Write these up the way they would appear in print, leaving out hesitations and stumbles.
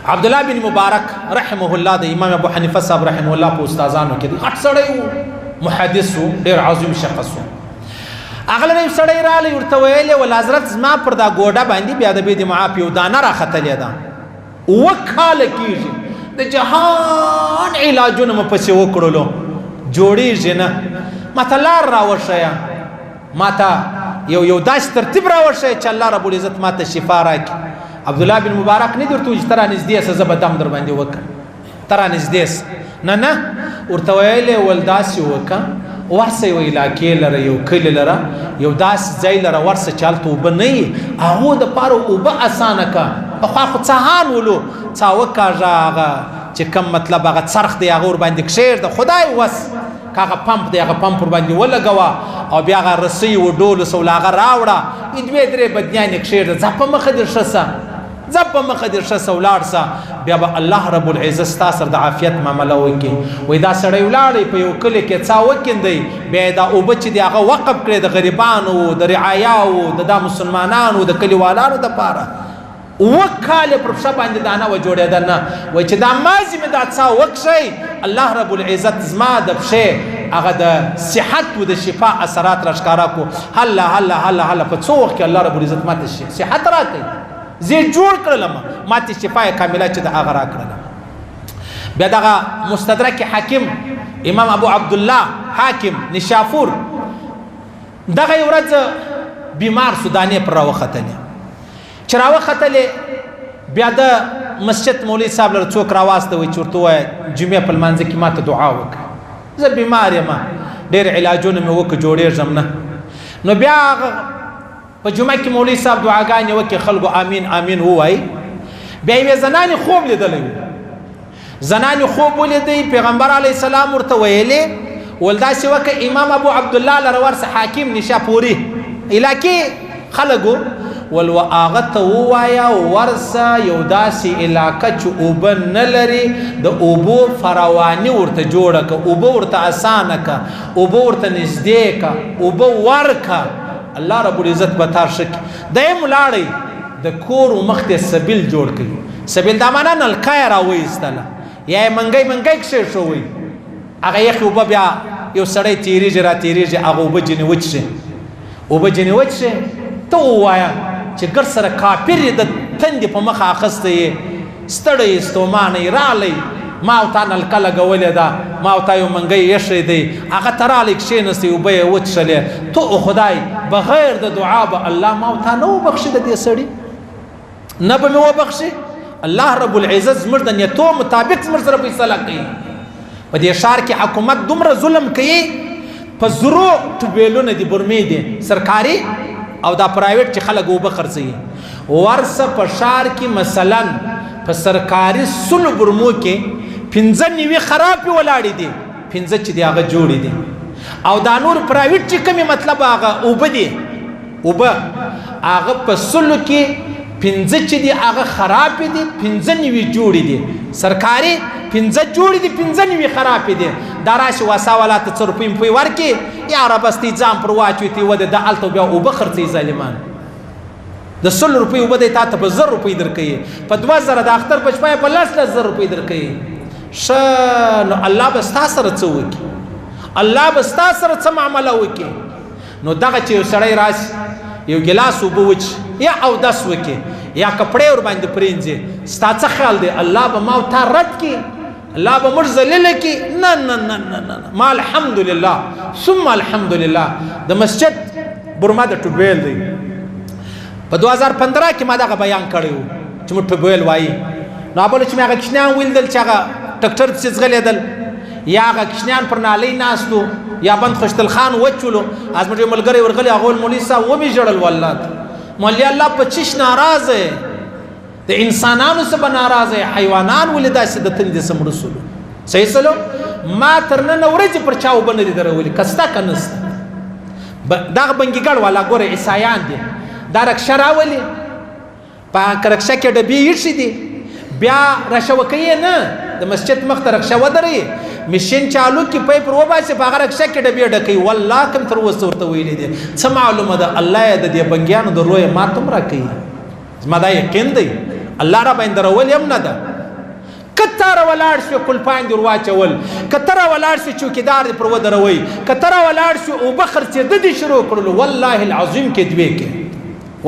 عبد الله بن مبارک رحمه الله د امام ابو حنیفه صاحب رحمه الله په استادانو کې غټ سړی محدث ډیر عظیم شخص اغله سړی را لې ورته ویلې ول حضرت زما پر دا ګوډه باندې بیا د بيد معافي او دانه را ختلې ده وکاله کیږي د جهان علاجونه م پسې وکړلو جوړیږي نه ماته لار راوښیا ماته یو داس ترتیب راوښیا چې الله رب العزت ماته شفا راکړي عبد الله بن مبارک نه درته چې ترا نږدې سه زب دم در باندې وکړه ترا نږدې نه ورته ویلې ول داسې وکړه ورسه یو علاقې لره یو کلی لره یو داس ځای لره ورسه چالته اوبه نه وي هغو دپاره اوبه اسانه که پخوا خو څاهان ولو څا وکاږه هغه چې کم مطلب هغه څرخ دی هغه ورباندې کښېږده خدای وس که هغه پمپ دی هغه پمپ ورباندې ولګوه او بیا هغه رسۍ و ډولس ول هغه راوړه دوې درې بدنیانې کښېږده ځه په مخه دې ښه شه ځه په مخه دې ښه شه ولاړ شه بیا به الله رب العزت ستا سره د عافیت معامله وکړي وایي دا سړی ولاړی په یو کلي کې څا وکیندی بیا یې دا اوبه چې دی هغه وقف کړی د غریبانو د رعایاو د دا مسلمانانو د کلیوالانو دپاره وکاله پر پښه باندې دانه و جوړېده نه وایي چې دا مازې مې دا څا وکښی الله رب العزت زما د پښې هغه د صحت و د شفا اثرات را ښکاره کړو هله هله هله هله په څو وخت کې الله رب العزت ماته صحت راکوي زه جوړ کړلم ماته شفا کامله چې د هغه راکړله بیا دغه مستدرک حاکم امام ابو عبدالله حاکم نشاپور دغه یو ورځ بیمار سودانې پر راوختلې چې راوختلې بیا د مسجد مولوي صاحب لره څوک راواستوي چې ورته ووایه جمعې په لمانځه کې ماته دعا وکړه زه بیمار یم ډېر علاجونه مې وکړه جوړېږم نه نو بیا په جمعه کې مولوي صاحب دعاګانې وکړي خلکو امین امین ووایي بیا یوې زنانې خوب لیدلی و زنانې خوب ولیدی پیغمبر علیه السلام ورته ویلې ول داسې وکړه امام ابو عبدالله لره ورسه حاکم نشاپوري علاقې خلکو ول هغه ته ووایه ورسه یو داسې علاقه چې اوبه نه لري د اوبو فراواني ورته جوړه که اوبه ورته اسانه که اوبه ورته نږدې که اوبه ورکه الله رب العزت به تا ښه کړي دیم ولاړی د کور مخ ته سبیل جوړ کړي سبیل دا معنا نلکه یې راوایستله یا یې منګی کښېښوئ هغه یخې اوبه بیا یو سړی تېرېږي را تېرېږي هغه اوبه ځینې وچښې ته ووایه چې ګر سره کافر یې د تندې په مخه اخیستی یې ستړی یې ستومانه یې رالی ما او تا نلکه لګولې ده ما او تا یو منګی ایښی دی هغه ته رالی کښېنستی اوبه یې وڅښلې تو خدای بغیر د دعا به الله ما او تا نه وبخښي د دې سړي نه به مې وبخښي الله رب العزت زموږ د نیتو مطابق زموږ سره فیصله کوي په دې ښار کې حکومت دومره ظلم کوي په زرو ټوبیلونه دي برمې دي سرکاري او دا پرایویټ چې خلک اوبه خرڅوي ورسه په ښار کې مثلا په سرکاري سلو برمو کې 95 خرابې ولاړې دي 15 چې دی هغه جوړې دي او دا نور پرایویټ چې کومې مطلب هغه اوبه دي اوبه هغه په سلو کې 15 چې دی هغه خرابې دي 95 جوړې دي سرکاري 15 جوړې دي 95 خرابې دي دا راشي واسا والا ته 100 روپۍ ورکړي یا ربستې ځان پر واچوي تی وده د هلته بیا اوبه خرڅوي ظالمان د 100 روپۍ اوبه دی تا ته په 1000 روپۍ درکوي په 2000 د اختر په شپه یې په 10,000 روپۍ درکوي ښه نو الله به ستا سره څه وکړي الله به ستا سره څه معامله وکړي نو دغه چې یو سړی راشي یو ګیلاس اوبه وچ یا اودس وکړي یا کپړې ورباندې پرېنځي ستا څه خیال دی الله به ما او تا رد کړي الله به موږ ذلیله کړي نه نه نه نه نه ما الحمدلله ثم الحمدلله د مسجد برما د ټوبیل دی په 2015 کې ما دغه بیان کړی و چې موږ ټوبیل وایي نو بله چې مې هغه کشنیان ولیدل چې هغه ټکټر پسې ځغلېدل یا هغه کشنیان پر نالۍ ناستو یا بند خوشتل خان وچولو از موږ یو ملګری ورغلی هغه ویل مولوي صاحب ومې ژړل والله مولوي الله په چیش ناراضه د انسانانو څخه به ناراضه حیوانان ولې داسې د تندې څه مړه سولو صحیح سلو ما تر نن ورځې پر چا اوبه نه دي درولي که سته که نسته دغه بنګیګړ والا ګوره عیسایان دي دا رکشه راولي په رکشه کې ډبې ایښي دي بیا رشوه نه د مسجد مخ ته رکشه ودرې مشین چالو کې پای پر وباسي په هغه رکشه کې ډبې ډکوي والله کوم تر اوسه ورته ویلي دي څه معلومه ده الله یې د دې بنګیانو د رویه ماتم راکوي زما دا یقین دی الله را باندې راولي هم نه ده کتره ولاړ شو کلپان دې ورواچول کتره ولاړ شو چوکیدار دې پر ودروي کتره ولاړ شو اوبه خرڅېده دې شروع کړلو والله العظیم کې دوی کې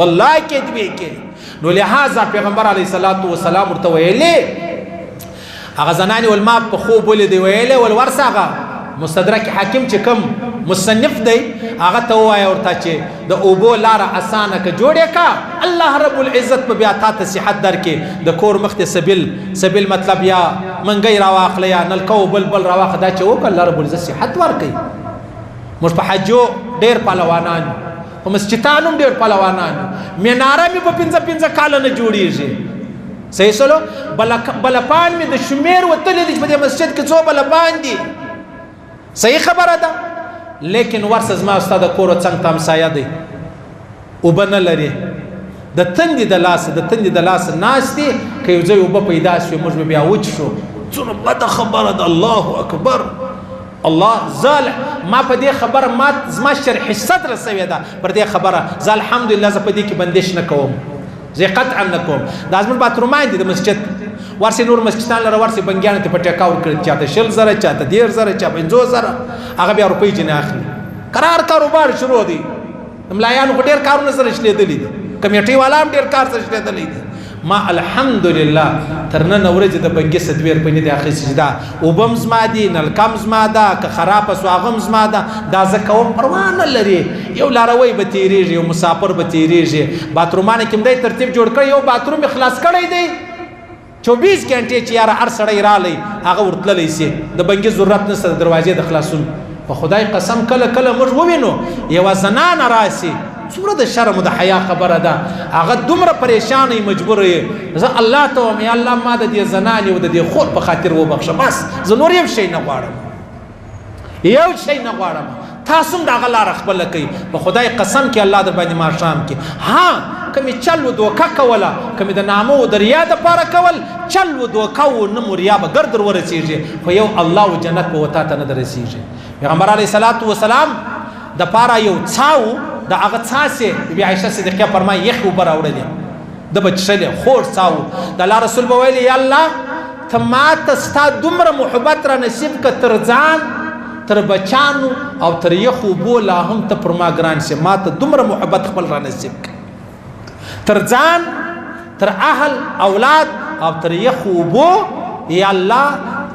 والله کې دوی کې نو لهذا پیغمبر علیه الصلاۃ والسلام ورته ویلې هغه زنانې ول ما په خوب ولیدې ویلې ول ورسه هغه مستدرک حاکم چې کوم مصنف دی هغه ته ووایه ورته چې د اوبو لاره اسانه که جوړې کا الله رب العزت په بیا تا ته صحت درکې د کور مخ ته سبیل مطلب یا منګی راواخله یا نلکه او بل راواخله دا چې وکړه الله رب العزت صحت ورکوي موږ په حجو ډېر پهلوانان په مسجدانو هم ډېر پهلوانان مناره مې په پنځه کاله نه جوړېږي صحیح سلو بلپان مې د شمیر وتلی دي چې په دې مسجد کې څو بلپان دي صحیح خبره ده لیکن ورسه زما استاد کور څنګ ته همسایه دی اوبه نه لري د تندې د لاسه ناست دي که یو ځای اوبه پیدا شوې موږ به بیا وچ شو څومره بده خبره ده الله اکبر الله زال ما په دې خبره ما زما شرح صدر سوی ده پر دې خبره زه الحمدلله زه په دې کې بندش نه کوم زه قطعا نه کوم دا زموږ باترومان دي د مسجد ورسې نور مسجدان لره ورسې بنګیانو ته په ټیکا ورکړي چاته 20,000 چاته 10,000 چا 50,000 هغه بیا روپۍ جنې اخلي قرار کاروبار شروع دي ملایانو خو ډېر کارونه سره شلېدلي دي کمیټۍ والا هم ډېر کار سره شلېدلی دي ما الحمدلله تر نن ورځې د بنګي څه 2 روپۍ نه دي اخیستې چې دا اوبه هم زما دي نلکه هم زما ده که خرابه سو هغه هم زما ده دا زه کوم پروا نه لري یو لاروی به تېرېږي یو مسافر به تېرېږي باترومانه کې هم دی ترتیب جوړ کړی یو باتروم یې خلاص کړی دی 24 غنټې چې یاره هر سړی رالی هغه ورتللی سي د بنګي ضرورت نشته د دروازې د خلاصون په خدای قسم کله موږ ووینو یوه زنانه راسي څومره د شرم او د حیا خبره ده هغه دومره پریشانه مجبور یې زه الله ته وایم یا الله ما د دې زنانې او د دې خور په خاطر وبخښه بس زه نور یو شی نه غواړم تاسو هم دغه لاره خپله کوي په خدای قسم کې الله در باندې ماښام کې ها کمی چل و دوکه کوله کمی د نامه و د ریا دپاره کول چل و دوکه و نه مو ریا به ګر در ورسېږي خو یو الله و جنت به وتا ته نه در رسېږي پیغمبر علیه صلات وسلام دپاره یو څاو د هغه څاڅې بی عایشه صدیقه فرمایي یخ اوبه راوړلې د به څښلې خوږ څاو د الله رسول به ویلې یا الله ته ما ته ستا دومره محبت را نصیب که تر ځان تر بچانو او تر یخو اوبو لا هم ته پر ما ګران سي ما ته دومره محبت خپل را نصیب که تر ځان تر اهل اولاد او تر یخو اوبو یا الله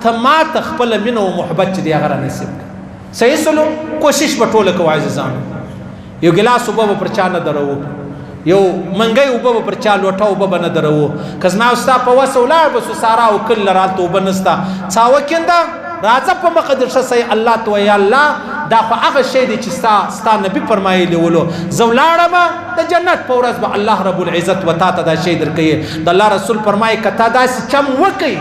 ته ما ته خپل مینه او محبت چې دی هغه را نصیب که صحیح سلو کوشش به ټوله کوو عزیزانو یو ګلاس اوبه به پر چا نه درو یو منګی اوبه به پر چا لوټه اوبه به نه درو که زما او ستا په وس ولاړ به سو سارا او کل رالته اوبه نسته څاوه کینده راځه په مخه در شه صحیح الله ته وایه الله دا خو هغه شی دی چې ستا نبي فرمایلی ولو زه ولاړمه د جنت په ورځ به الله رب العزت و تا ته دا شی درکوي د الله رسول فرمایي که تا داسې چم وکئ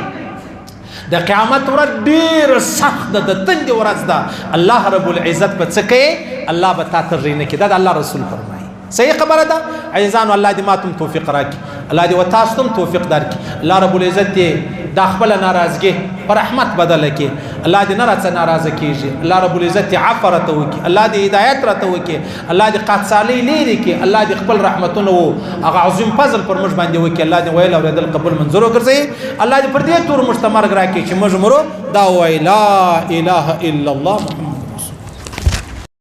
د قیامت ورځ ډېره سخت ده د تندې ورځ ده الله رب العزت به څه کوي الله به تا ته رینه کړي دا د الله رسول فرمایي صحیح خبره ده عزیزانو الله دې ما ته توفیق راکړي الله دې و تاسو ته توفیق درکړي الله رب العزت دې دا خپله ناراضګي په رحمت بدله کړي الله دې نه راڅه ناراضه کېږي الله رب العزت دې عفو راته وکړي الله دې هدایت راته وکړي الله دې قادسالۍ لرې کړي الله دې خپل رحمتونه و هغه عظیم فضل پر موږ باندې وکړي الله دې ویل اورېدل قبول منظور وګرځوي الله دې پر دې تور موږ ته مرګ راکړي چې موږ مرو دا وایي لا اله الا الله